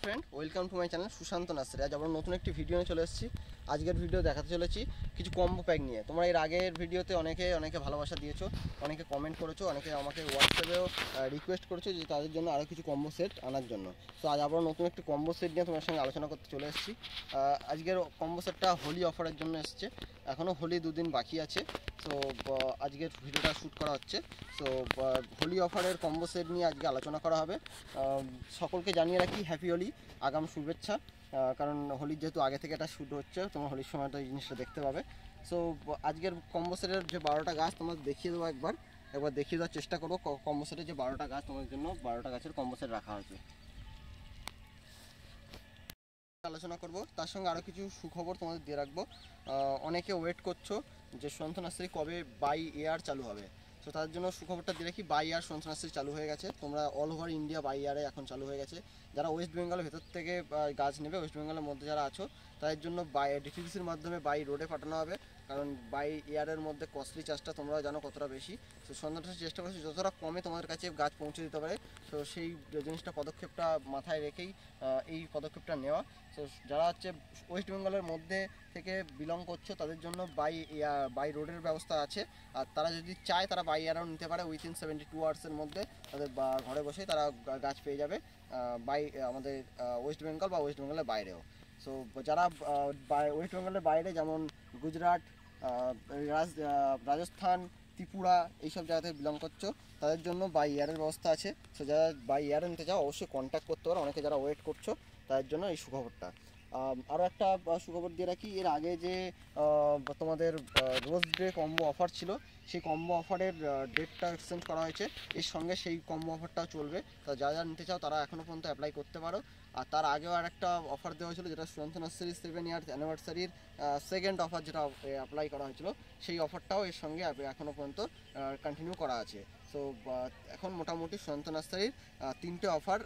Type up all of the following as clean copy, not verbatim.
Friend, welcome to my channel Sushant nursery. আজ আবার নতুন একটি ভিডিও নিয়ে চলে এসেছি। আজকের ভিডিও দেখাতে চলেছি কিছু কম্বো প্যাক নিয়ে। তোমরা এর আগের ভিডিওতে অনেকে ভালোবাসা দিয়েছো, অনেকে কমেন্ট করেছো, অনেকে আমাকে হোয়াটসঅ্যাপেও রিকোয়েস্ট করেছো যে তাদের জন্য আরও কিছু কম্বো সেট আনার জন্য। তো আজ আবার নতুন একটি কম্বো সেট নিয়ে তোমার সঙ্গে আলোচনা করতে চলে এসেছি। আজকের কম্বো সেটটা হোলি অফারের জন্য এসছে। এখনও হোলি 2 দিন বাকি আছে। তো আজকের ভিডিওটা শ্যুট করা হচ্ছে। তো হোলি অফারের কম্বো সেট নিয়ে আজকে আলোচনা করা হবে। সকলকে জানিয়ে রাখি হ্যাপি হোলি, আগাম শুভেচ্ছা। কারণ হোলির যেহেতু আগে থেকে এটা শ্যুট হচ্ছে, তোমার হোলির সময় তো এই জিনিসটা দেখতে পাবে। সো আজকের কম্বো সেটের যে 12টা গাছ তোমাদের দেখিয়ে দেবো, একবার দেখিয়ে দেওয়ার চেষ্টা করবো। কম্বো সেটের যে 12টা গাছ তোমাদের জন্য 12টা গাছের কম্বো সেট রাখা হয়েছে, আলোচনা করব। তার সঙ্গে আরও কিছু সুখবর তোমাদের দিয়ে রাখবো। অনেকে ওয়েট করছো যে সুশান্ত নার্সারি কবে বাই এয়ার চালু হবে। তো তার জন্য সুখবরটা দিয়ে রাখি, বাই এয়ার সুশান্ত নার্সারি চালু হয়ে গেছে। তোমরা অল ওভার ইন্ডিয়া বাই এয়ারে এখন চালু হয়ে গেছে। যারা ওয়েস্ট বেঙ্গলের ভেতর থেকে গাছ নেবে, ওয়েস্ট বেঙ্গলের মধ্যে যারা আছো, তাদের জন্য বাই ডিটিডিসির মাধ্যমে বাই রোডে পাঠানো হবে। কারণ বাই এয়ারের মধ্যে কস্টলি চার্জটা তোমরা জানো কতটা বেশি। তো সুশান্ত নার্সারি চেষ্টা করছি যতটা কমে তোমাদের কাছে গাছ পৌঁছে দিতে পারে। তো সেই জিনিসটা পদক্ষেপটা মাথায় রেখেই এই পদক্ষেপটা নেওয়া। তো যারা হচ্ছে ওয়েস্ট বেঙ্গলের মধ্যে থেকে বিলং করছে, তাদের জন্য বাই রোডের ব্যবস্থা আছে। আর তারা যদি চায় তারা বাই এয়ারও নিতে পারে। উইথিন 72 আওয়ার্সের মধ্যে তাদের ঘরে বসেই তারা গাছ পেয়ে যাবে বাই আমাদের ওয়েস্ট বেঙ্গল বা ওয়েস্ট বেঙ্গলের বাইরেও। সো যারা ওয়েস্ট বেঙ্গলের বাইরে, যেমন গুজরাট, রাজস্থান, ত্রিপুরা, এইসব জায়গা থেকে বিলং করছো, তাদের জন্য বাই এয়ারের ব্যবস্থা আছে। সো যারা বাই এয়ারে নিতে চাও অবশ্যই কন্ট্যাক্ট করতে পারো। অনেকে যারা ওয়েট করছো তাদের জন্য এই সুখবরটা। আরও একটা সুখবর দিয়ে রাখি, এর আগে যে তোমাদের রোজ ডে কম্বো অফার ছিল, সেই কম্বো অফারের ডেটটা এক্সচেঞ্জ করা হয়েছে। এর সঙ্গে সেই কম্বো অফারটাও চলবে। তা যারা নিতে চাও তারা এখনও পর্যন্ত অ্যাপ্লাই করতে পারো। আর তার আগেও আর একটা অফার দেওয়া হয়েছিল, যেটা সুশান্ত নার্সারি 7 ইয়ার্স অ্যানিভার্সারির সেকেন্ড অফার যেটা অ্যাপ্লাই করা হয়েছিল, সেই অফারটাও এর সঙ্গে এখনও পর্যন্ত কন্টিনিউ করা আছে। সো এখন মোটামুটি সুশান্ত নার্সারির 3টে অফার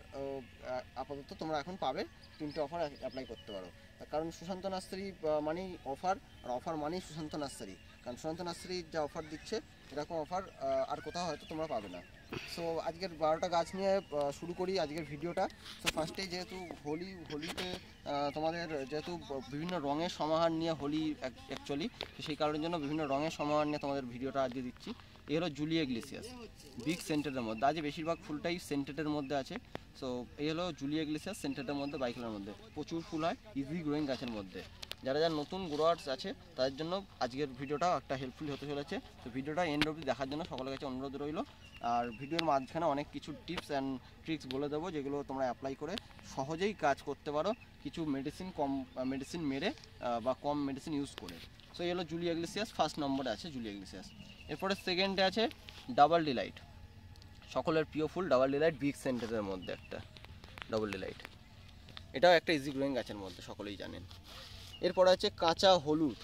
আপাতত তোমরা এখন পাবে। 3টে অফার অ্যাপ্লাই করতে পারো। কারণ সুশান্ত নার্সারি মানেই অফার, আর অফার মানেই সুশান্ত নার্সারি। কারণ সুশান্ত নার্সারি যা অফার দিচ্ছে, এরকম অফার আর কোথাও হয়তো তোমরা পাবে না। সো আজকের 12টা গাছ নিয়ে শুরু করি আজকের ভিডিওটা। সো ফার্স্টেই যেহেতু হোলিতে তোমাদের যেহেতু বিভিন্ন রঙের সমাহার নিয়ে হোলি অ্যাকচুয়ালি, সেই কারণের জন্য বিভিন্ন রঙের সমাহার নিয়ে তোমাদের ভিডিওটা আজকে দিচ্ছি। এই হলো জুলিয়া ইগলেসিয়াস, বিগ সেন্টারের মধ্যে। আজ বেশিরভাগ ফুলটাই সেন্টেডের মধ্যে আছে। সো এই হলো জুলিয়া ইগলেসিয়াস, সেন্টেডের মধ্যে, বাইকেলের মধ্যে প্রচুর ফুল হয় ইজি গ্রোয়িং গাছের মধ্যে। যারা নতুন গ্রোয়ার্স আছে তাদের জন্য আজকের ভিডিওটাও একটা হেল্পফুল হতে চলেছে। তো ভিডিওটা এন্ড অবধি দেখার জন্য সকলের কাছে অনুরোধ রইল। আর ভিডিওর মাঝখানে অনেক কিছু টিপস অ্যান্ড ট্রিক্স বলে দেবো, যেগুলো তোমরা অ্যাপ্লাই করে সহজেই কাজ করতে পারো, কিছু মেডিসিন মেরে বা কম মেডিসিন ইউজ করে। সো এই হলো জুলিয়া ইগলেসিয়াস, ফার্স্ট নম্বরে আছে জুলিয়া ইগলেসিয়াস। এরপরে সেকেন্ডে আছে ডাবল ডিলাইট, সকলের প্রিয় ফুল ডাবল ডিলাইট, বিগ সেন্টারের মধ্যে একটা ডাবল ডিলাইট। এটাও একটা ইজি গ্রোয়িং গাছের মধ্যে, সকলেই জানেন। এরপরে আছে কাঁচা হলুদ,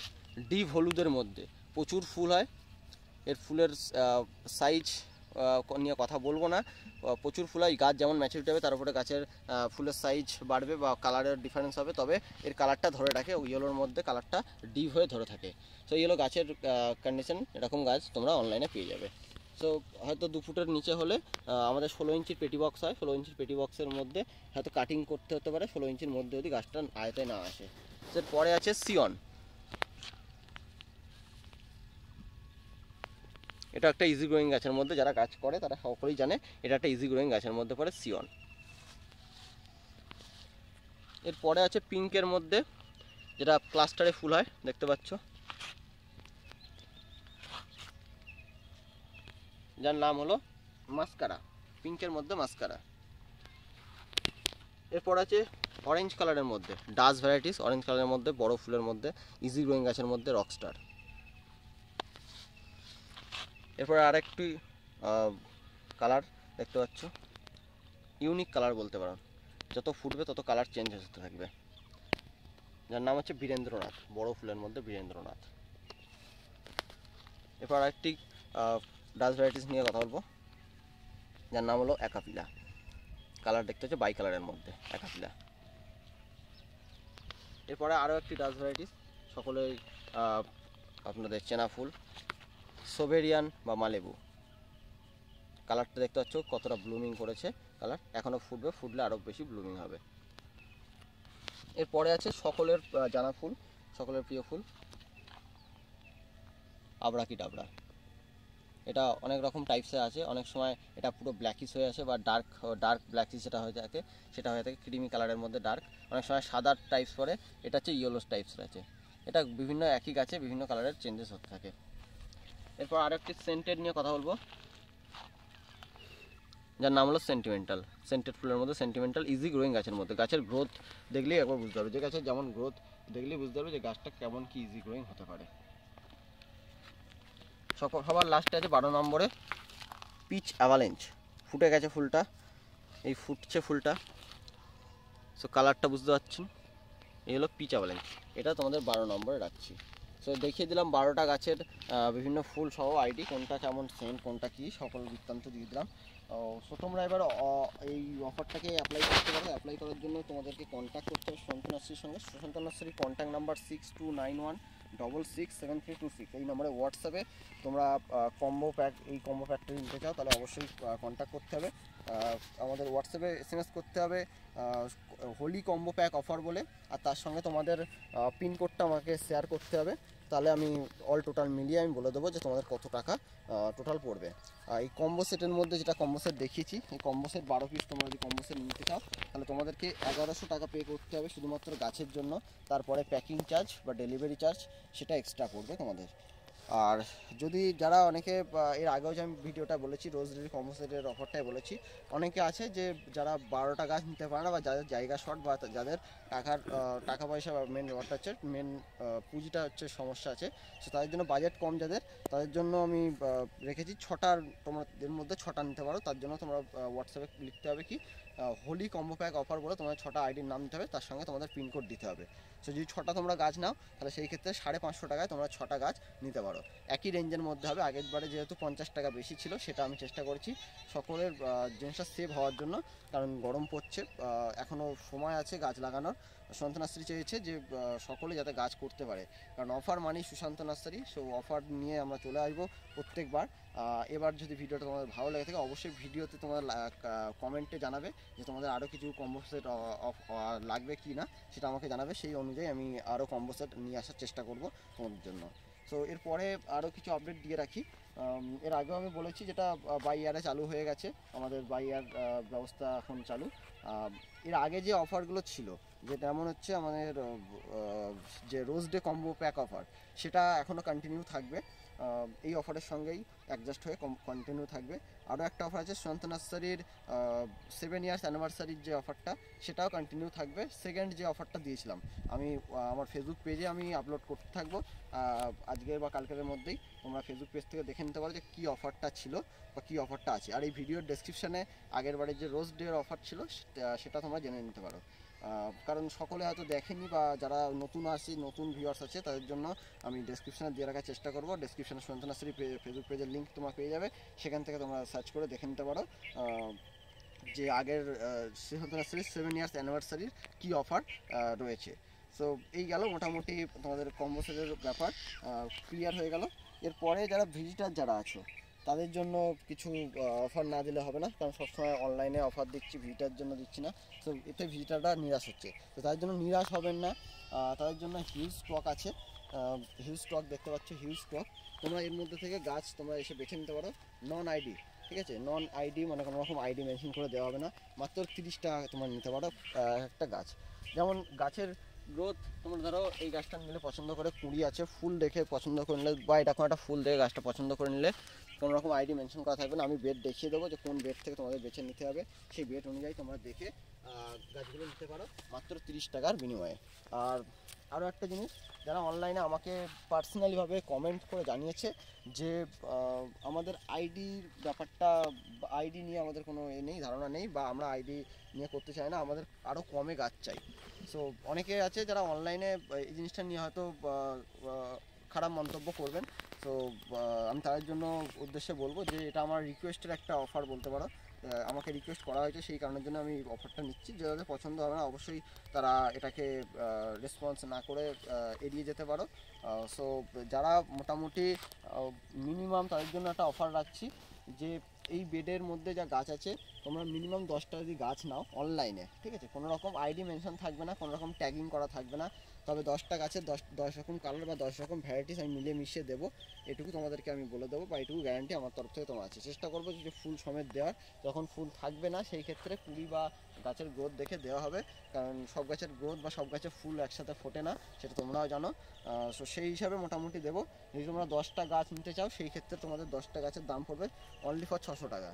ডিপ হলুদের মধ্যে প্রচুর ফুল হয়। এর ফুলের সাইজ নিয়ে কথা বলবো না, প্রচুর ফুল হয়। গাছ যেমন ম্যাচুরিটি হবে তার উপরে গাছের ফুলের সাইজ বাড়বে বা কালারের ডিফারেন্স হবে, তবে এর কালারটা ধরে রাখে। ইয়েলোর মধ্যে কালারটা ডিপ হয়ে ধরে থাকে। সো ইয়েলো গাছের কন্ডিশন, এরকম গাছ তোমরা অনলাইনে পেয়ে যাবে। সো হয়তো 2 ফুটের নিচে হলে আমাদের 16 ইঞ্চির পেটি বক্স হয়, 16 ইঞ্চির পেটি বক্সের মধ্যে হয়তো কাটিং করতে হতে পারে 16 ইঞ্চির মধ্যে, যদি গাছটা আয়তায় না আসে। এরপরে আছে সিয়ন, এটা একটা ইজি গ্রোয়িং গাছের মধ্যে, যারা গাছ করে তারা সকলেই জানে এটা একটা ইজি গ্রোয়িং গাছের মধ্যে পড়ে সিয়ন। এরপরে আছে পিঙ্কের মধ্যে, যেটা ক্লাস্টারে ফুল হয়, দেখতে পাচ্ছ, যার নাম হলো মাস্কারা, পিঙ্কের মধ্যে মাস্কারা। এরপর আছে অরেঞ্জ কালারের মধ্যে, ডাস ভ্যারাইটিস, অরেঞ্জ কালারের মধ্যে বড় ফুলের মধ্যে ইজি গ্রোয়িং গাছের মধ্যে রকস্টার। এরপরে আরেকটি কালার দেখতে পাচ্ছ, ইউনিক কালার বলতে পারো, যত ফুটবে তত কালার চেঞ্জ হতে থাকবে, যার নাম হচ্ছে বীরেন্দ্রনাথ, বড় ফুলের মধ্যে বীরেন্দ্রনাথ। এরপর আরেকটি ডাস ভ্যারাইটিস নিয়ে কথা বলবো, যার নাম হলো একাপিলা, কালার দেখতে হচ্ছে বাই কালারের মধ্যে একাপিলা। এরপরে আরও একটি ডাস ভ্যারাইটিস, সকলেই আপনাদের চেনা ফুল, সোভেরিয়ান বা মালেবু। কালারটা দেখতে পাচ্ছ কতটা ব্লুমিং করেছে, কালার এখনও ফুটবে, ফুটলে আরও বেশি ব্লুমিং হবে। এরপরে আছে সকলের জানা ফুল, সকলের প্রিয় ফুল আবরাকি ডাবরা। এটা অনেক রকম টাইপসে আছে, অনেক সময় এটা পুরো ব্ল্যাকিশ হয়ে আসে বা ডার্ক ডার্ক ব্ল্যাকিশ যেটা হয়ে থাকে সেটা হয়ে থাকে ক্রিমি কালারের মধ্যে ডার্ক, অনেক সময় সাদা টাইপস পরে, এটা হচ্ছে ইয়েলো টাইপস আছে। এটা বিভিন্ন একই গাছে বিভিন্ন কালারের চেঞ্জেস হতে থাকে। এরপর আরেকটি সেন্টেড নিয়ে কথা বলবো, যার নাম হলো সেন্টিমেন্টাল। সেন্টেড ফুলের মধ্যে সেন্টিমেন্টাল ইজি গ্রোয়িং গাছের মধ্যে, গাছের গ্রোথ দেখলেই একবার বুঝতে পারবে, যে গাছের যেমন গ্রোথ দেখলেই বুঝতে পারবে যে গাছটা কেমন কি ইজি গ্রোয়িং হতে পারে। সবার লাস্টে আছে 12 নম্বরে পিচ অ্যাভালেঞ্চ। ফুটে গেছে ফুলটা, এই ফুটছে ফুলটা, সো কালারটা বুঝতে পারছেন, এই হলো পিচ অ্যাভালেঞ্চ। এটা তোমাদের 12 নম্বরে রাখছি। সো দেখিয়ে দিলাম 12টা গাছের বিভিন্ন ফুল সহ আইডি, কোনটা কেমন সেন্ট কোনটা কী সকল বৃত্তান্ত দিয়ে দিলাম। সো তোমরা এবার এই অফারটাকে অ্যাপ্লাই করতে পারো। অ্যাপ্লাই করার জন্য তোমাদেরকে কন্ট্যাক্ট করতে হবে সুশান্ত নার্সারির সঙ্গে। সুশান্ত নার্সারির কন্ট্যাক্ট নাম্বার 6291667326, এই নম্বরে হোয়াটসঅ্যাপে তোমরা এই কম্বো প্যাকটা নিতে চাও তাহলে অবশ্যই কন্ট্যাক্ট করতে হবে। আমাদের হোয়াটসঅ্যাপে SMS করতে হবে হোলি কম্বো প্যাক অফার বলে, আর তার সঙ্গে তোমাদের পিনকোডটা আমাকে শেয়ার করতে হবে। তাহলে আমি অল টোটাল মিলিয়ে আমি বলে দেবো যে তোমাদের কত টাকা টোটাল পড়বে। এই কম্বো সেটের মধ্যে যেটা কম্বো সেট দেখিয়েছি, এই কম্বো সেট 12 পিস তোমরা যদি কম্বো সেট নিতে চাও তাহলে তোমাদেরকে 1100 টাকা পে করতে হবে শুধুমাত্র গাছের জন্য। তারপরে প্যাকিং চার্জ বা ডেলিভারি চার্জ সেটা এক্সট্রা পড়বে তোমাদের। আর যদি যারা অনেকে এর আগেও যে আমি ভিডিওটা বলেছি রোজ লিলি কম্বো সেটের অফারটাই বলেছি, অনেকে আছে যে যারা 12টা গাছ নিতে পারে না বা যাদের জায়গা শর্ট বা যাদের টাকা পয়সা বা মেন ব্যাপারটা হচ্ছে মেন পুঁজিটা হচ্ছে সমস্যা আছে, সো তাদের জন্য বাজেট কম যাদের, তাদের জন্য আমি রেখেছি 6টার, তোমাদের মধ্যে 6টা নিতে পারো। তার জন্য তোমরা হোয়াটসঅ্যাপে লিখতে হবে কি হোলি কম্বো প্যাক অফার বলে তোমাদের 6টা আইডির নাম দিতে হবে, তার সঙ্গে তোমাদের পিনকোড দিতে হবে। সো যদি 6টা তোমরা গাছ নাও তাহলে সেই ক্ষেত্রে 550 টাকায় তোমরা 6টা গাছ নিতে পারো। একই রেঞ্জের মধ্যে হবে, আগের বারে যেহেতু 50 টাকা বেশি ছিল সেটা আমি চেষ্টা করেছি সকলের জিনিসটা সেভ হওয়ার জন্য, কারণ গরম পড়ছে, এখনও সময় আছে গাছ লাগানোর। সুশান্ত নার্সারি চেয়েছে যে সকলে যাতে গাছ করতে পারে, কারণ অফার মানেই সুশান্ত নার্সারি। সো অফার নিয়ে আমরা চলে আসবো প্রত্যেকবার। এবার যদি ভিডিওটা তোমাদের ভালো লেগে থাকে অবশ্যই ভিডিওতে তোমার কমেন্টে জানাবে যে তোমাদের আরও কিছু কম্বো সেট লাগবে কি না, সেটা আমাকে জানাবে, সেই অনুযায়ী আমি আরও কম্বো সেট নিয়ে আসার চেষ্টা করব তোমাদের জন্য। সো এরপরে আরও কিছু আপডেট দিয়ে রাখি। এর আগেও আমি বলেছি যেটা বাই ইয়ারে চালু হয়ে গেছে, আমাদের বাই ইয়ার ব্যবস্থা এখন চালু। এর আগে যে অফারগুলো ছিল, যেটা এমন হচ্ছে আমাদের যে rose day combo pack offer, সেটা এখনও কন্টিনিউ থাকবে। এই অফারের সঙ্গেই অ্যাডজাস্ট হয়ে কন্টিনিউ থাকবে। আরও একটা অফার আছে সুশান্ত নার্সারির 7 ইয়ার্স অ্যানিভার্সারির যে অফারটা, সেটাও কন্টিনিউ থাকবে। সেকেন্ড যে অফারটা দিয়েছিলাম আমি আমার ফেসবুক পেজে আমি আপলোড করতে থাকবো আজকের বা কালকের মধ্যেই, তোমরা ফেসবুক পেজ থেকে দেখে নিতে পারো যে কী অফারটা ছিল বা কী অফারটা আছে। আর এই ভিডিওর ডেসক্রিপশানে আগের বারের যে রোজ ডের অফার ছিল সেটা তোমরা জেনে নিতে পারো, কারণ সকলে হয়তো দেখেনি বা যারা নতুন নতুন ভিউয়ার্স আছে তাদের জন্য আমি ডেসক্রিপশানে দিয়ে রাখার চেষ্টা করবো। ডেসক্রিপশানে সুশান্ত নার্সারি ফেসবুক পেজের লিঙ্ক তোমরা পেয়ে যাবে, সেখান থেকে তোমরা সার্চ করে দেখে নিতে পারো যে আগের সুশান্ত নার্সারির 7 ইয়ার্স অ্যানিভার্সারির কী অফার রয়েছে। সো এই গেল মোটামুটি তোমাদের কম্বো সেটের ব্যাপার ক্লিয়ার হয়ে গেল। এরপরে যারা ভিজিটার যারা আছো তাদের জন্য কিছু অফার না দিলে হবে না, কারণ সবসময় অনলাইনে অফার দিচ্ছি, ভিজিটার জন্য দিচ্ছি না। তো এতে ভিজিটাররা নিরাশ হচ্ছে, তো তাদের জন্য নিরাশ হবেন না। তাদের জন্য হিউজ স্টক আছে, হিউজ স্টক দেখতে পাচ্ছ, হিউজ স্টক। তোমরা এর মধ্যে থেকে গাছ তোমরা এসে বেছে নিতে পারো নন আইডি, ঠিক আছে, নন আইডি মানে কোনো রকম আইডি মেনশন করে দেওয়া হবে না, মাত্র 30 টাকা তোমরা নিতে পারো একটা গাছ। যেমন গাছের গ্রোথ, তোমরা ধরো এই গাছটা নিলে পছন্দ করে, কুড়ি আছে, ফুল দেখে পছন্দ করে নিলে বা এরকম একটা ফুল দেখে গাছটা পছন্দ করে নিলে কোনো রকম আইডি মেনশন করা থাকবে না, আমি বেড দেখিয়ে দেবো যে কোন বেড থেকে তোমাদের বেছে নিতে হবে, সেই বেড অনুযায়ী তোমরা দেখে গাছগুলো নিতে পারো মাত্র 30 টাকার বিনিময়ে। আর আরও একটা জিনিস, যারা অনলাইনে আমাকে পার্সোনালিভাবে কমেন্ট করে জানিয়েছে যে আমাদের আইডির ব্যাপারটা, আইডি নিয়ে আমাদের কোনো নেই, ধারণা নেই, বা আমরা আইডি নিয়ে করতে চাই না, আমাদের আরও কমে গাছ চাই। সো অনেকে আছে যারা অনলাইনে এই জিনিসটা নিয়ে হয়তো খারাপ মন্তব্য করবেন। তো আমি তাদের জন্য উদ্দেশ্যে বলবো যে এটা আমার রিকোয়েস্টের একটা অফার বলতে পারো, আমাকে রিকোয়েস্ট করা হয়েছে সেই কারণের জন্য আমি অফারটা নিচ্ছি। যাদের পছন্দ হবে না অবশ্যই তারা এটাকে রেসপন্স না করে এড়িয়ে যেতে পারো। সো যারা মোটামুটি মিনিমাম তাদের জন্য একটা অফার রাখছি যে এই বেডের মধ্যে যা গাছ আছে তোমরা মিনিমাম 10টা যদি গাছ নাও অনলাইনে, ঠিক আছে, কোনো রকম আইডি মেনশন থাকবে না, কোনো রকম ট্যাগিং করা থাকবে না, তবে 10টা গাছের 10 রকম কালার বা 10 রকম ভ্যারাইটিস আমি মিলিয়ে মিশিয়ে দেবো, এটুকু তোমাদেরকে আমি বলে দেবো, বা এটুকু গ্যারান্টি আমার তরফ থেকে তোমার আছে। চেষ্টা করবো যে ফুল সমেত দেওয়ার, যখন ফুল থাকবে না সেই ক্ষেত্রে কুড়ি বা গাছের গ্রোথ দেখে দেওয়া হবে, কারণ সব গাছের গ্রোথ বা সব গাছের ফুল একসাথে ফোটে না, সেটা তোমরাও জানো। সো সেই হিসাবে মোটামুটি দেবো। যদি তোমরা 10টা গাছ নিতে চাও সেই ক্ষেত্রে তোমাদের 10টা গাছের দাম পড়বে অনলি ফর 600 টাকা,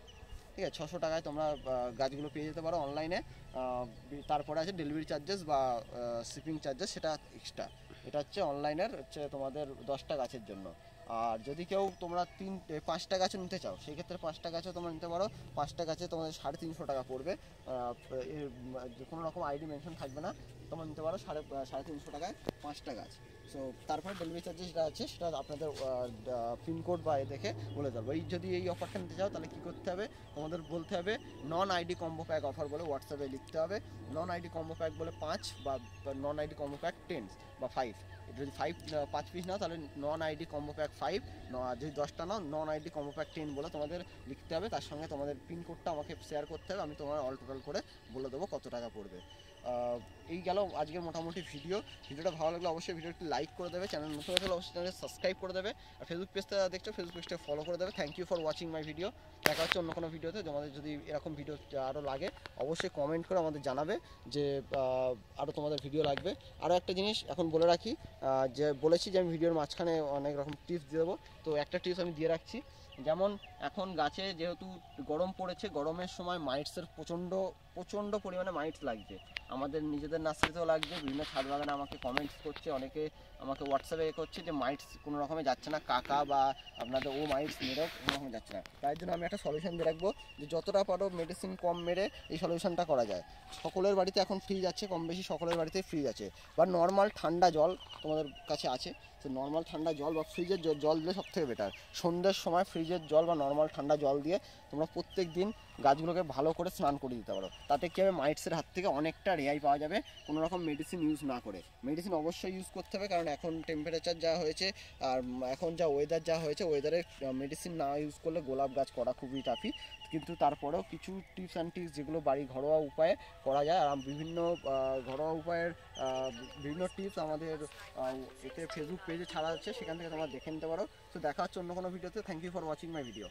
ঠিক আছে। 600 টাকায় তোমরা গাছগুলো পেয়ে যেতে পারো অনলাইনে। তারপরে আছে ডেলিভারি চার্জেস বা শিপিং চার্জেস, সেটা এক্সট্রা। এটা হচ্ছে অনলাইনের হচ্ছে তোমাদের 10টা গাছের জন্য। আর যদি কেউ তোমরা 5টা গাছও নিতে চাও সেই ক্ষেত্রে 5টা গাছও তোমরা নিতে পারো। 5টা গাছে তোমাদের 350 টাকা পড়বে, কোনো রকম আইডি মেনশন থাকবে না, তোমরা নিতে পারো 350 টাকায় 5টা গাছ। সো তারপরে ডেলিভারি চার্জেস যেটা আছে সেটা আপনাদের পিনকোড বা দেখে বলে দেবো। যদি এই অফারটা নিতে চাও তাহলে কী করতে হবে, তোমাদের বলতে হবে নন আইডি কম্বো প্যাক অফার বলে হোয়াটসঅ্যাপে লিখতে হবে। নন আইডি কম্বো প্যাক বলে 5 বা নন আইডি কম্বো প্যাক 10 বা 5। যদি 5 পিস নাও তাহলে নন আইডি কম্বো প্যাক 5, যদি 10টা নাও নন আইডি কম্বো প্যাক 10 বলে তোমাদের লিখতে হবে। তার সঙ্গে তোমাদের পিনকোডটা আমাকে শেয়ার করতে হবে, আমি তোমার অল টোটাল করে বলে দেবো কত টাকা পড়বে। এই গেল আজকে মোটামুটি ভিডিওটা ভালো লাগলে অবশ্যই ভিডিওটি লাইক করে দেবে, চ্যানেল নতুন হলে অবশ্যই চ্যানেল সাবস্ক্রাইব করে দেবে, আর ফেসবুক পেজটা দেখছো ফেসবুক পেজটা ফলো করে দেবে। Thank you for watching my video. দেখা হচ্ছে অন্য কোনো ভিডিওতে। তোমাদের যদি এরকম ভিডিও আরও লাগে অবশ্যই কমেন্ট করে আমাদের জানাবে যে আরও তোমাদের ভিডিও লাগবে। আরও একটা জিনিস এখন বলে রাখি, যে বলেছি যে আমি ভিডিওর মাঝখানে অনেক রকম টিপস দিয়ে দেবো, তো একটা টিপস আমি দিয়ে রাখছি। যেমন এখন গাছে যেহেতু গরম পড়েছে, গরমের সময় মাইটসের প্রচণ্ড পরিমাণে মাইটস লাগছে, আমাদের নিজেদের নার্সারিতেও লাগছে, বিভিন্ন ছাদ বাগানে আমাকে কমেন্টস করছে, অনেকে আমাকে হোয়াটসঅ্যাপে করছে যে মাইটস কোনো রকমে যাচ্ছে না, কাকা বা আপনাদের মাইটস মেরেও কোনো রকমে যাচ্ছে না। তাই জন্য আমি একটা সলিউশন দিয়ে রাখবো যে যতটা পারো মেডিসিন কম মেরে এই সলিউশনটা করা যায়। সকলের বাড়িতে এখন ফ্রিজ আছে, কম বেশি সকলের বাড়িতে ফ্রিজ আছে, বা নর্মাল ঠান্ডা জল তোমাদের কাছে আছে, তো নর্মাল ঠান্ডা জল বা ফ্রিজের জল দিলে সবথেকে বেটার। সন্ধ্যের সময় ফ্রিজের জল বা নর্মাল ঠান্ডা জল দিয়ে তোমরা প্রত্যেক দিন গাছগুলোকে ভালো করে স্নান করে দিতে পারো। তাতে কী হবে, মাইটসের হাত থেকে অনেকটা রেহাই পাওয়া যাবে কোনো রকম মেডিসিন ইউজ না করে। মেডিসিন অবশ্যই ইউজ করতে হবে, কারণ এখন টেম্পারেচার যা হয়েছে আর এখন যা ওয়েদার যা হয়েছে, ওয়েদারে মেডিসিন না ইউজ করলে গোলাপ গাছ করা খুবই টাফি। কিন্তু তারপরেও কিছু টিপস অ্যান্ড ট্রিক্স যেগুলো বাড়ি ঘরোয়া উপায়ে করা যায়, আর বিভিন্ন ঘরোয়া উপায়ের বিভিন্ন টিপস আমাদের এতে ফেসবুক পেজে ছাড়া আছে, সেখান থেকে তোমরা দেখে নিতে পারো। তো দেখা হচ্ছে অন্য কোনো ভিডিওতে। Thank you for watching my video.